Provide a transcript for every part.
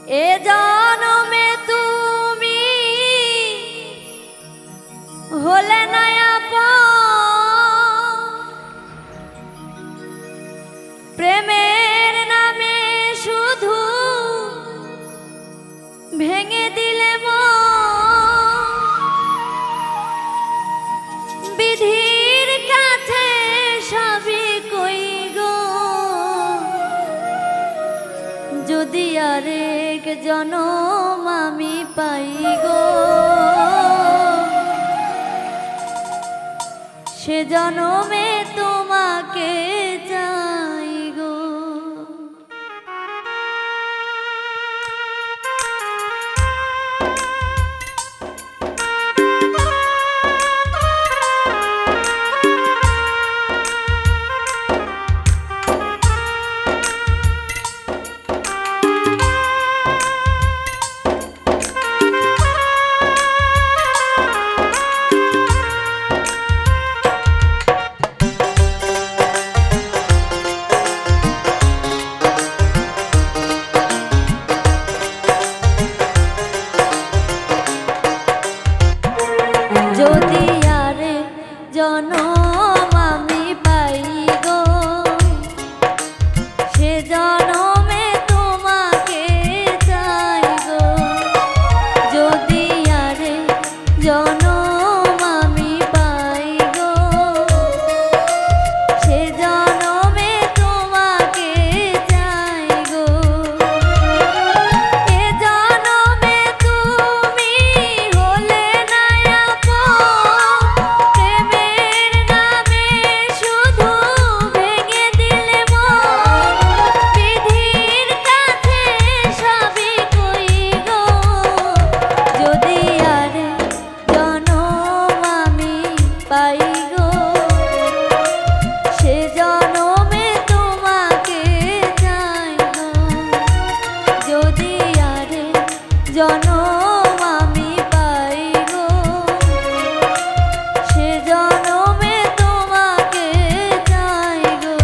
এ জনমে তুমি হলে না আপন, প্রেমের নামে শুধু ভেঙে দিলে মন। বিধির কাছে সবই কই গো, যদি আরেক জনম আমি পাই গো, সে জনমে তোমাকে চাই গো। যদি আরে জনম আমি পাই গো, সে জনমে তোমাকে চাই গো। যদি আরে জনম আমি পাই গো, সে জনমে তোমাকে চাই গো। এ জনমে তুমি হলে না প্রেমের নামে শুধু ভেঙে দিলে মন। বিধির কাছে সবই কই গো, যদি আরে জনম আমি পাই গো, সে জনমে তোমাকে চাই গো। যদি আরে জনম আমি পাই গো, সে জনমে তোমাকে চাই গো।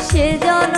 সেজন্য